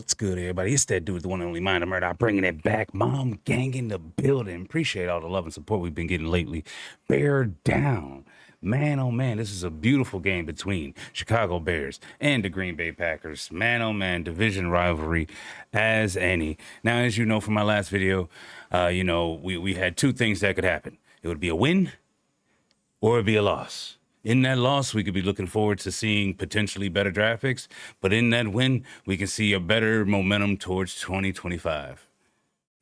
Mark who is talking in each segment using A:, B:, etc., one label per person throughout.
A: What's good, everybody? It's that dude, the one and only Mind of Murder. I'm bringing it back. Mom gang in the building. Appreciate all the love and support we've been getting lately. Bear down. Man, oh man, this is a beautiful game between Chicago Bears and the Green Bay Packers. Man, oh man, division rivalry as any. Now, as you know from my last video, we had two things that could happen. It would be a win or it'd be a loss. In that loss, we could be looking forward to seeing potentially better draft picks, but in that win, we can see a better momentum towards 2025.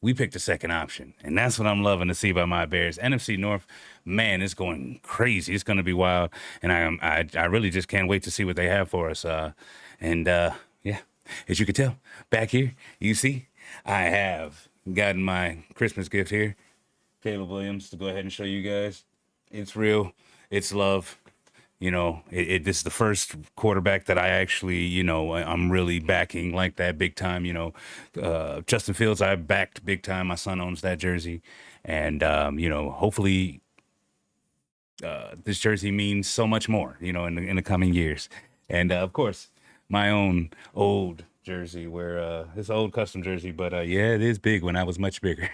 A: We picked the second option, and that's what I'm loving to see by my Bears. NFC North, man, it's going crazy. It's going to be wild, and I really just can't wait to see what they have for us. Yeah, as you can tell, back here, you see, I have gotten my Christmas gift here, Caleb Williams, to go ahead and show you guys. It's real. It's love. This is the first quarterback that I actually, I'm really backing like that big time. Justin Fields, I backed big time. My son owns that jersey. And, hopefully this jersey means so much more, in the coming years. And, of course, my own old jersey where it's an old custom jersey, but yeah, it is big when I was much bigger.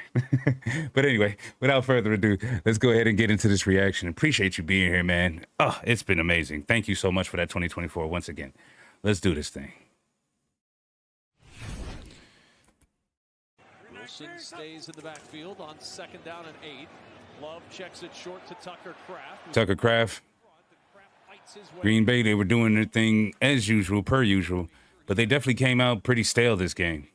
A: But anyway, without further ado, let's go ahead and get into this reaction. Appreciate you being here, man. Oh, it's been amazing. Thank you so much for that 2024 once again. Let's do this thing.
B: Wilson stays in the backfield on 2nd down and 8. Love checks it short to Tucker Kraft.
A: Tucker Kraft. Green Bay, they were doing their thing as usual, per usual. But they definitely came out pretty stale this game.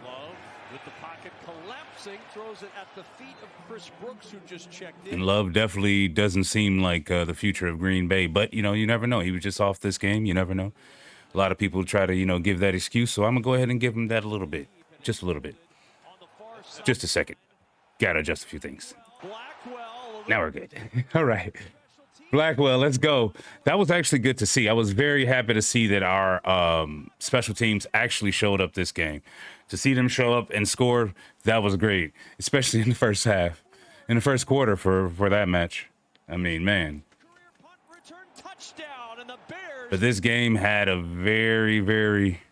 B: Love with the pocket collapsing, throws it at the feet of Chris Brooks, who just checked in.
A: And Love definitely doesn't seem like the future of Green Bay. But, you never know. He was just off this game. You never know. A lot of people try to, give that excuse. So I'm going to go ahead and give him that a little bit. Just a little bit. Just a second. Got to adjust a few things. Now we're good. All right. Blackwell, let's go. That was actually good to see. I was very happy to see that our special teams actually showed up this game. To see them show up and score, that was great, especially in the first half, in the first quarter for that match. I mean, man. But this game had a very, very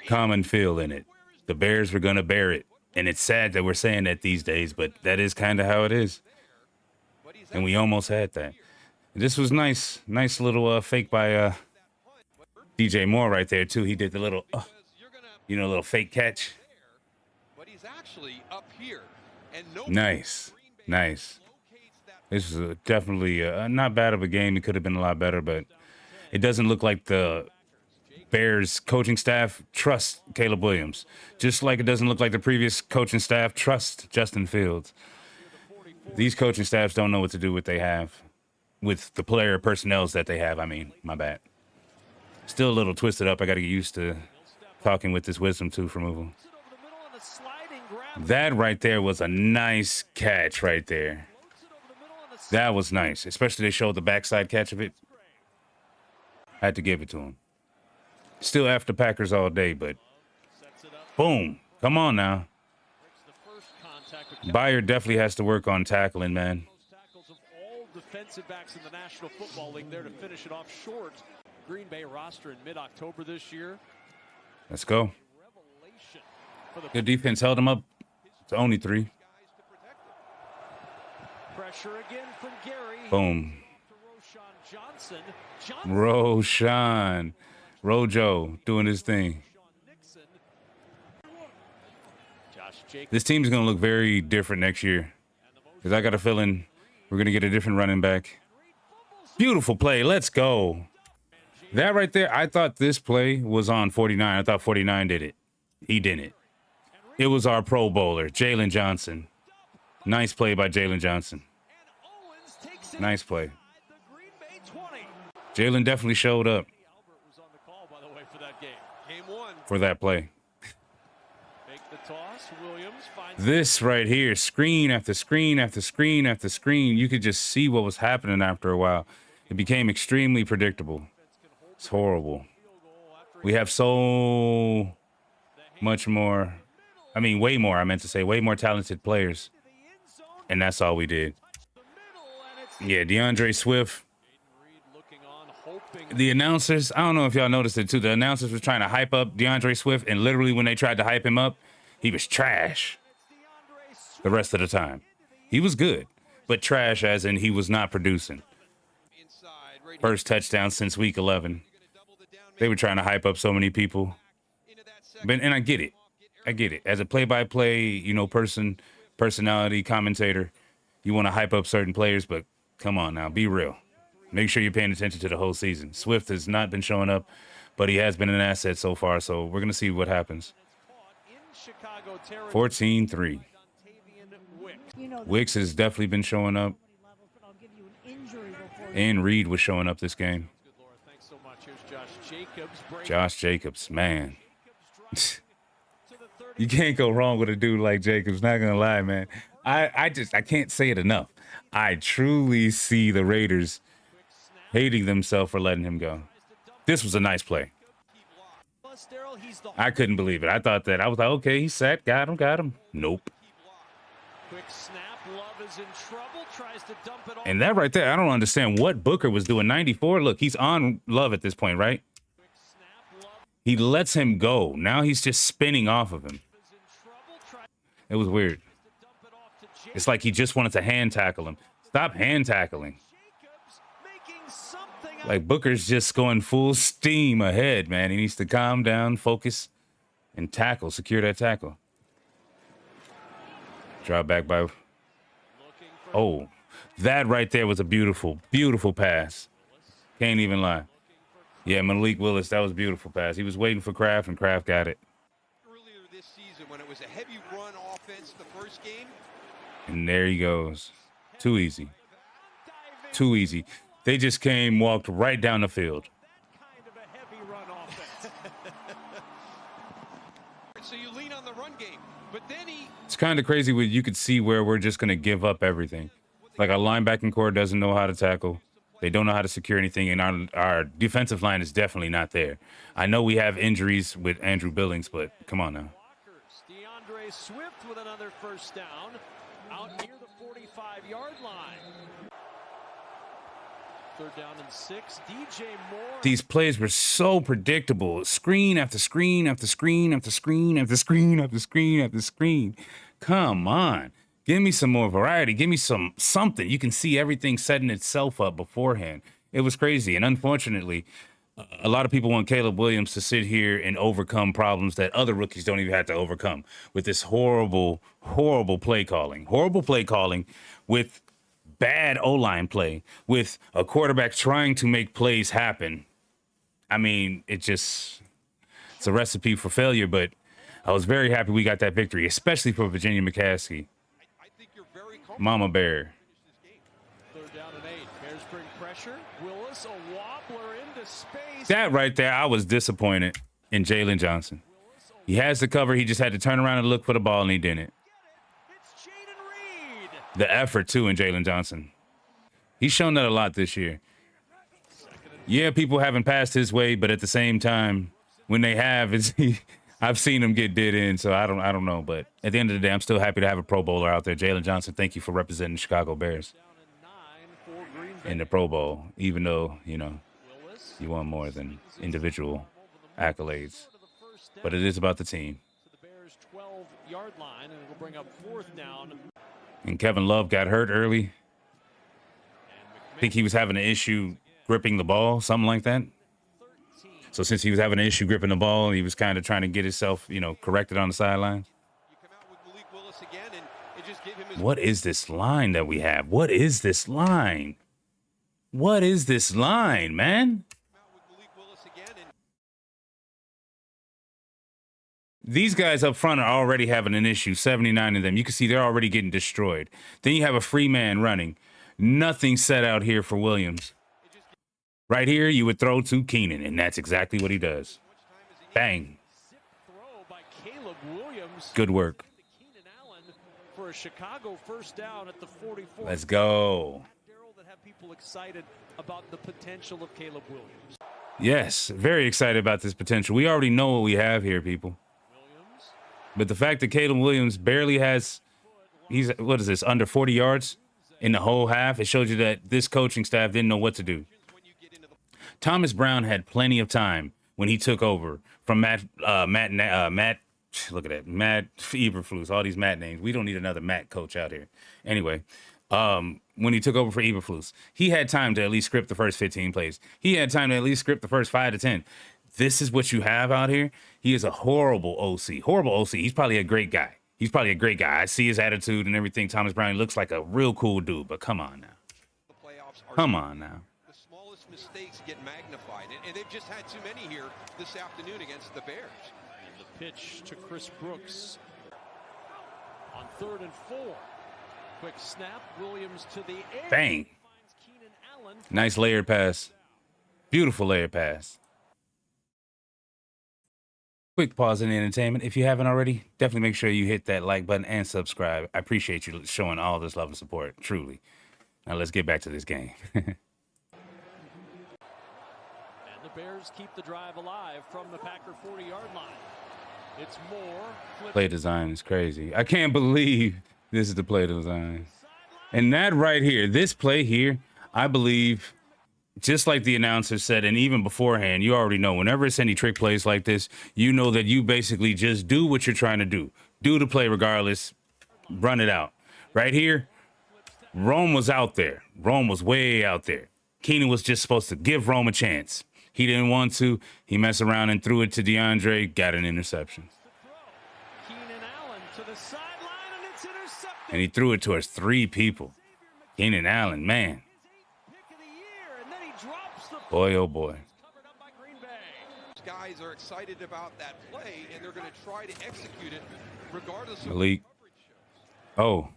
A: common feel in it. The Bears were going to bear it. And it's sad that we're saying that these days, but that is kind of how it is. And we almost had that. This was nice. Nice little fake by DJ Moore right there, too. He did the little, little fake catch. Nice. Nice. This is definitely not bad of a game. It could have been a lot better, but it doesn't look like the Bears coaching staff trusts Caleb Williams. Just like it doesn't look like the previous coaching staff trusts Justin Fields. These coaching staffs don't know what to do with what they have, with the player personnels that they have. I mean, my bad. Still a little twisted up. I got to get used to talking with this wisdom tooth removal. That right there was a nice catch right there. That was nice, especially they showed the backside catch of it. I had to give it to him. Still after Packers all day, but boom. Come on now. Byard definitely has to work on tackling, man.
B: Tackles of all defensive backs in the National Football League there to finish it off short. Green Bay roster in mid-October this year.
A: Let's go. Good defense held him up to only 3.
B: Pressure again from Gary.
A: Boom. Roshan. Rojo doing his thing. This team's going to look very different next year. Because I got a feeling we're going to get a different running back. Beautiful play. Let's go. That right there, I thought this play was on 49. I thought 49 did it. He didn't. It was our Pro Bowler, Jalen Johnson. Nice play by Jalen Johnson. Nice play. Jalen definitely showed up for that play. This right here, screen after screen after screen after screen, you could just see what was happening after a while. It became extremely predictable. It's horrible. We have so much more, way more, I meant to say, way more talented players. And that's all we did. Yeah, DeAndre Swift, The announcers, I don't know if y'all noticed it too. The announcers was trying to hype up DeAndre Swift, and literally when they tried to hype him up, he was trash the rest of the time. He was good, but trash as in he was not producing. First touchdown since week 11. They were trying to hype up so many people. And I get it. I get it. As a play-by-play, you know, personality, commentator, you want to hype up certain players, but come on now, be real. Make sure you're paying attention to the whole season. Swift has not been showing up, but he has been an asset so far, so we're going to see what happens. 14-3. Wicks has definitely been showing up. And Reed was showing up this game. Josh Jacobs, man. You can't go wrong with a dude like Jacobs, not going to lie, man. I can't say it enough. I truly see the Raiders hating themselves for letting him go. This was a nice play. I couldn't believe it. I thought that. I was like, okay, he's set. Got him. Nope.
B: Quick snap. Love is in trouble. Tries to dump it off.
A: And that right there, I don't understand what Booker was doing. 94. Look, he's on Love at this point, right? He lets him go. Now he's just spinning off of him. It was weird. It's like he just wanted to hand tackle him. Stop hand tackling. Like Booker's just going full steam ahead, man. He needs to calm down, focus, and tackle. Secure that tackle. Drop back by. Oh, that right there was a beautiful, beautiful pass. Can't even lie. Yeah, Malik Willis, that was a beautiful pass. He was waiting for Kraft, and Kraft got it.
C: Earlier this season, when it was a heavy run offense the first game.
A: And there he goes. Too easy. Too easy. They just came, walked right down the field.
B: Kind of a heavy run offense.
C: So you lean on the run game, but then
A: It's kind of crazy when you could see where we're just going to give up everything. Like our linebacking core doesn't know how to tackle. They don't know how to secure anything, and our defensive line is definitely not there. I know we have injuries with Andrew Billings, but come on now.
B: DeAndre Swift with another first down out near the 45-yard line. Third down and 6. DJ Moore.
A: These plays were so predictable. Screen after screen after screen after screen after screen after screen after screen. Come on. Give me some more variety. Give me something. You can see everything setting itself up beforehand. It was crazy. And unfortunately, a lot of people want Caleb Williams to sit here and overcome problems that other rookies don't even have to overcome with this horrible, horrible play calling. Horrible play calling with bad O-line play, with a quarterback trying to make plays happen. I mean, it's a recipe for failure, but I was very happy we got that victory, especially for Virginia McCaskey. Mama Bear.
B: Third down and 8. Bears bring pressure. Willis, a wobbler into space.
A: That right there, I was disappointed in Jalen Johnson. He has the cover. He just had to turn around and look for the ball, and he didn't.
B: It's Jaden Reed.
A: The effort, too, in Jalen Johnson. He's shown that a lot this year. Yeah, people haven't passed his way, but at the same time, when they have, I've seen him get did in, so I don't know. But at the end of the day, I'm still happy to have a Pro Bowler out there. Jalen Johnson, thank you for representing the Chicago Bears in the Pro Bowl, even though, you know, you want more than individual accolades. But it is about the team.
B: To the Bears' 12-yard line, and it'll bring up fourth down.
A: And Kevin Love got hurt early. I think he was having an issue gripping the ball, something like that. So since he was having an issue gripping the ball, he was kind of trying to get himself, you know, corrected on the sideline. What is this line that we have? What is this line? What is this line, man? These guys up front are already having an issue, 79 of them. You can see they're already getting destroyed. Then you have a free man running. Nothing set out here for Williams. Right here, you would throw to Keenan, and that's exactly what he does. Bang. Good work.
B: For a Chicago first down at the 44.
A: Let's go.
B: That have people excited about the potential of Caleb Williams.
A: Yes, very excited about this potential. We already know what we have here, people. But the fact that Caleb Williams barely has, what is this, under 40 yards in the whole half, it shows you that this coaching staff didn't know what to do. Thomas Brown had plenty of time when he took over from Matt. Look at that, Matt Eberflus. All these Matt names. We don't need another Matt coach out here. Anyway, when he took over for Eberflus, he had time to at least script the first 15 plays. He had time to at least script the first 5 to 10. This is what you have out here. He is a horrible OC. Horrible OC. He's probably a great guy. I see his attitude and everything. Thomas Brown looks like a real cool dude, but come on now. Come on now.
C: The smallest mistakes get magnified, and they've just had too many here this afternoon against the Bears.
B: And the pitch to Chris Brooks on 3rd and 4. Quick snap, Williams to the air.
A: Bang. Nice layered pass. Beautiful layered pass. Quick pause in the entertainment. If you haven't already, definitely make sure you hit that like button and subscribe. I appreciate you showing all this love and support, truly. Now let's get back to this game.
B: And the Bears keep the drive alive from the Packer 40-yard line. It's more.
A: Play design is crazy. I can't believe this is the play design. And that right here, this play here, I believe, just like the announcer said, and even beforehand, you already know, whenever it's any trick plays like this, you know that you basically just do what you're trying to do. Do the play regardless. Run it out. Right here, Rome was out there. Rome was way out there. Keenan was just supposed to give Rome a chance. He didn't want to. He messed around and threw it to DeAndre, got an interception. And he threw it towards 3 people. Keenan Allen, man. Boy, oh boy.
C: Guys are excited about that play, and they're going to try to execute it regardless of
A: Malik. Oh.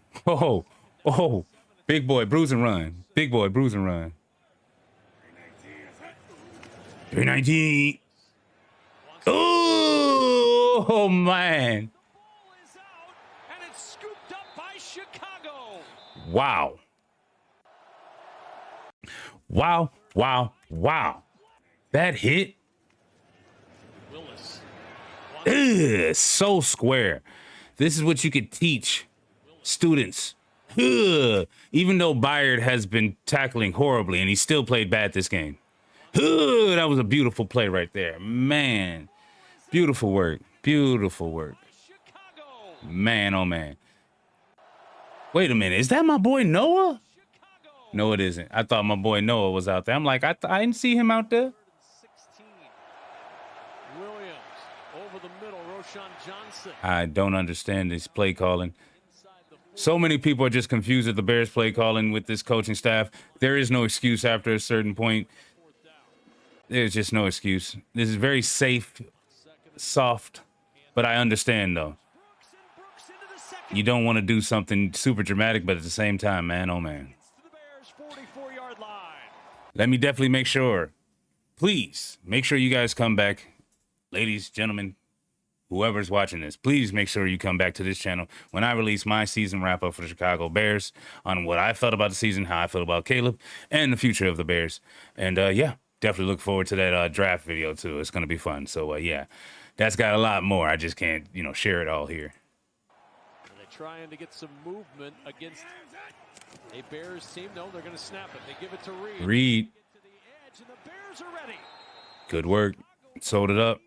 A: Big boy, bruise and run. Big boy, bruise and run. 319. Oh, man.
B: And it's scooped up by Chicago.
A: Wow. That hit.
B: Willis.
A: Ugh, so square. This is what you could teach students. Ugh. Even though Byard has been tackling horribly and he still played bad this game. Ugh, that was a beautiful play right there. Man. Beautiful work. Man, oh man. Wait a minute. Is that my boy Noah? No, it isn't. I thought my boy Noah was out there. I'm like, I didn't see him out there.
B: Williams over the middle, Roshan Johnson.
A: I don't understand this play calling. So many people are just confused at the Bears play calling with this coaching staff. There is no excuse after a certain point. There's just no excuse. This is very safe, soft, but I understand though. You don't want to do something super dramatic, but at the same time, man, oh man. Let me definitely make sure, please make sure you guys come back. Ladies, gentlemen, whoever's watching this, please make sure you come back to this channel when I release my season wrap up for the Chicago Bears on what I felt about the season, how I feel about Caleb, and the future of the Bears. And yeah, definitely look forward to that draft video too. It's going to be fun. So yeah, that's got a lot more. I just can't, share it all here.
B: And they're trying to get some movement against a Bears team. No, they're going to snap it. They give it to Reed.
A: Reed.
B: To the edge, and the Bears are ready.
A: Good work. Sold it up.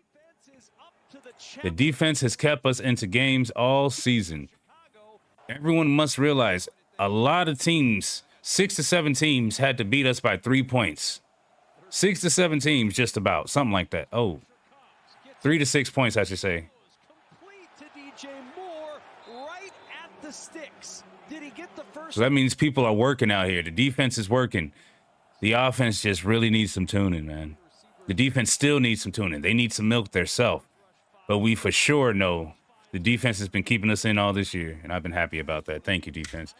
A: The defense has kept us into games all season. Everyone must realize a lot of teams, 6 to 7 teams, had to beat us by 3 points. 6 to 7 teams, just about. Something like that. Oh, 3 to 6 points, I should say.
B: Complete to DJ Moore, right at the sticks. Did he get the first?
A: So that means people are working out here. The defense is working. The offense just really needs some tuning, man. The defense still needs some tuning. They need some milk themselves. But we for sure know the defense has been keeping us in all this year, and I've been happy about that. Thank you, defense.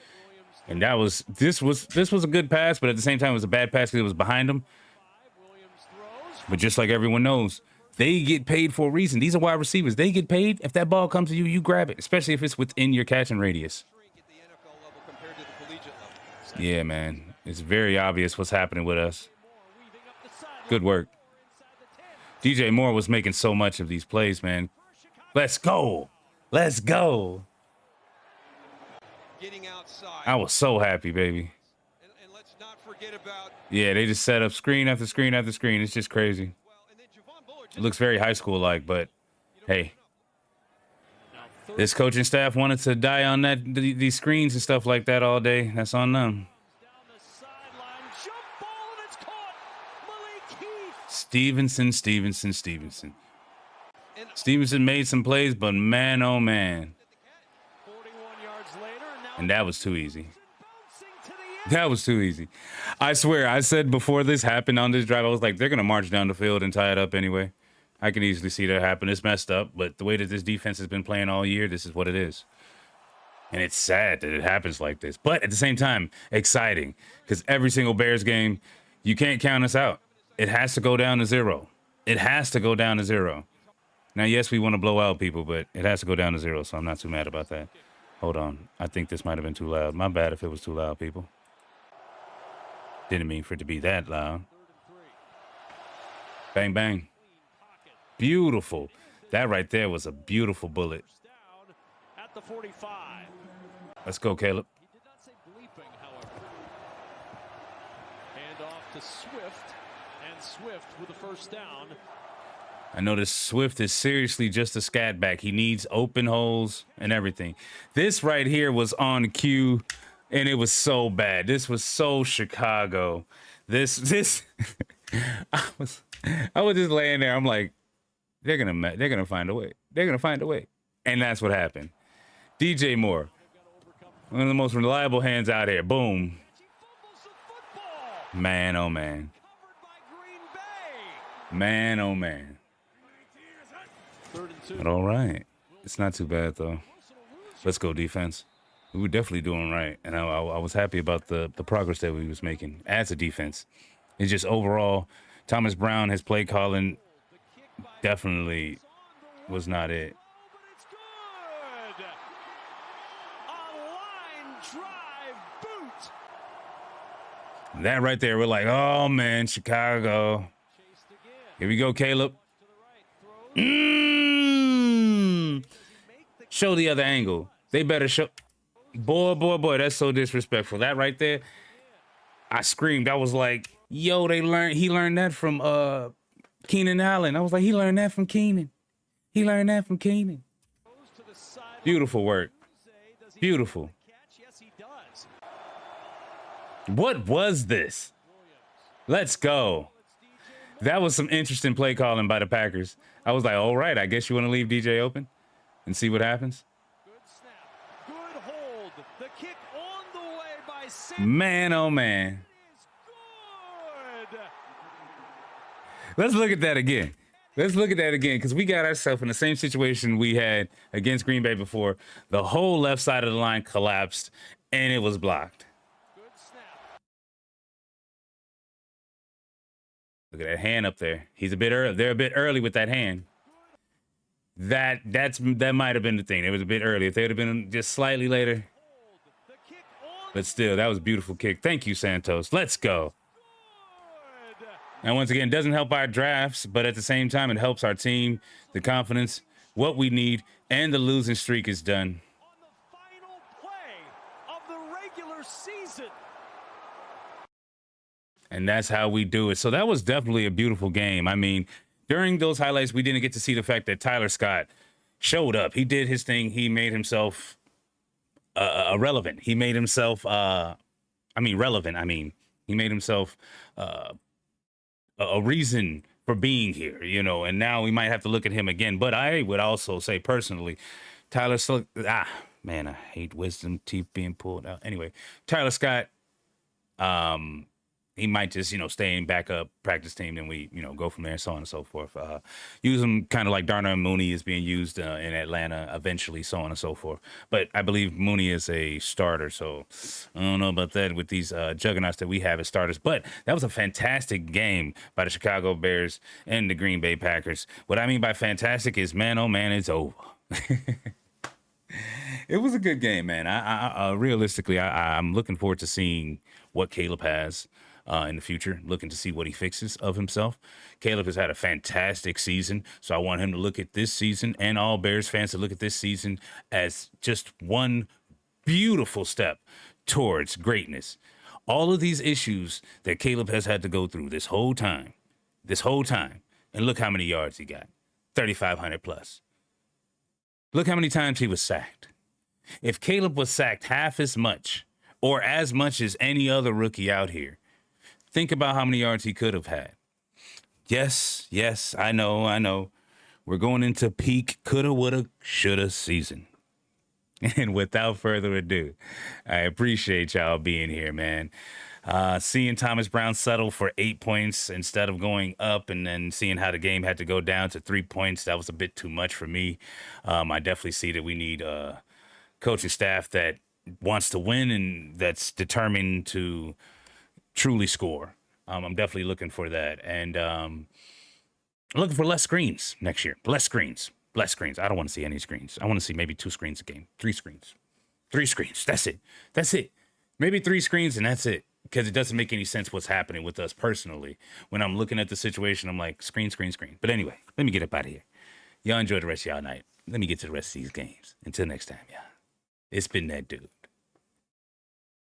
A: And this was a good pass, but at the same time, it was a bad pass because it was behind them. But just like everyone knows, they get paid for a reason. These are wide receivers. They get paid. If that ball comes to you, you grab it, especially if it's within your catching radius. Yeah, man. It's very obvious what's happening with us. Good work. DJ Moore was making so much of these plays, man. Let's go. Let's go.
C: Getting outside.
A: I was so happy, baby.
C: And let's not forget forget about.
A: Yeah, they just set up screen after screen after screen. It's just crazy. It looks very high school-like, but hey. This coaching staff wanted to die on these screens and stuff like that all day. That's on them. Stevenson. Stevenson made some plays, but man, oh man. And that was too easy. That was too easy. I swear, I said before this happened on this drive, I was like, they're going to march down the field and tie it up anyway. I can easily see that happen. It's messed up, but the way that this defense has been playing all year, this is what it is. And it's sad that it happens like this. But at the same time, exciting. Because every single Bears game, you can't count us out. It has to go down to 0. It has to go down to 0. Now, yes, we want to blow out people, but it has to go down to 0, so I'm not too mad about that. Hold on. I think this might have been too loud. My bad if it was too loud, people. Didn't mean for it to be that loud. Bang, bang. Beautiful. That right there was a beautiful bullet.
B: At the 45.
A: Let's go, Caleb.
B: He did not say bleeping, however. Hand off to Swift, and Swift with the first down.
A: I noticed Swift is seriously just a scat back. He needs open holes and everything. This right here was on cue, and it was so bad. This was so Chicago. This I was just laying there. I'm like, they're gonna find a way. They're gonna find a way. And that's what happened. DJ Moore, one of the most reliable hands out here. Boom. Man, oh man. Man, oh man. But all right. It's not too bad though. Let's go defense. We were definitely doing right, and I was happy about the progress that we was making as a defense. It's just overall, Thomas Brown, his play calling definitely was not it. That right there, we're like, oh man, Chicago. Here we go, Caleb. Show the other angle. They better show. Boy, that's so disrespectful. That right there, I screamed. I was like, yo, he learned that from Keenan Allen. I was like, he learned that from Keenan. He learned that from Keenan. Beautiful work. Beautiful. What was this? Let's go. That was some interesting play calling by the Packers. I was like, all right, I guess you want to leave DJ open and see what happens.
B: Good hold. The kick on the way by
A: Man, oh man. Let's look at that again. Let's look at that again, because we got ourselves in the same situation we had against Green Bay before. The whole left side of the line collapsed, and it was blocked. Look at that hand up there. He's a bit early. They're a bit early with that hand. That might have been the thing. It was a bit early. If they would have been just slightly later. But still, that was a beautiful kick. Thank you, Santos. Let's go. And once again, it doesn't help our drafts, but at the same time, it helps our team, the confidence, what we need, and the losing streak is done.
B: On the final play of the regular season.
A: And that's how we do it. So that was definitely a beautiful game. I mean, during those highlights, we didn't get to see the fact that Tyler Scott showed up. He did his thing. He made himself relevant. He made himself, relevant. I mean, he made himself a reason for being here, you know, and now we might have to look at him again. But I would also say personally, Tyler, man, I hate wisdom teeth being pulled out. Anyway, Tyler Scott, he might just, stay in backup practice team, and we, go from there, so on and so forth. Use him kind of like Darnell Mooney is being used in Atlanta eventually, so on and so forth. But I believe Mooney is a starter, so I don't know about that with these juggernauts that we have as starters. But that was a fantastic game by the Chicago Bears and the Green Bay Packers. What I mean by fantastic is, man, oh man, it's over. It was a good game, man. Realistically, I'm looking forward to seeing what Caleb has in the future, looking to see what he fixes of himself. Caleb has had a fantastic season, so I want him to look at this season, and all Bears fans to look at this season as just one beautiful step towards greatness. All of these issues that Caleb has had to go through this whole time, and look how many yards he got, 3,500 plus. Look how many times he was sacked. If Caleb was sacked half as much or as much as any other rookie out here, think about how many yards he could have had. Yes, I know. We're going into peak coulda, woulda, shoulda season. And without further ado, I appreciate y'all being here, man. Seeing Thomas Brown settle for 8 points instead of going up, and then seeing how the game had to go down to 3 points, that was a bit too much for me. I definitely see that we need a coaching staff that wants to win and that's determined to truly score. I'm definitely looking for that. And looking for less screens next year. Less screens. I don't want to see any screens. I want to see maybe 2 screens a game. 3 screens. 3 screens. That's it. Maybe 3 screens and that's it. Because it doesn't make any sense what's happening with us personally. When I'm looking at the situation, I'm like, screen. But anyway, let me get up out of here. Y'all enjoy the rest of y'all night. Let me get to the rest of these games. Until next time, y'all. It's been that dude.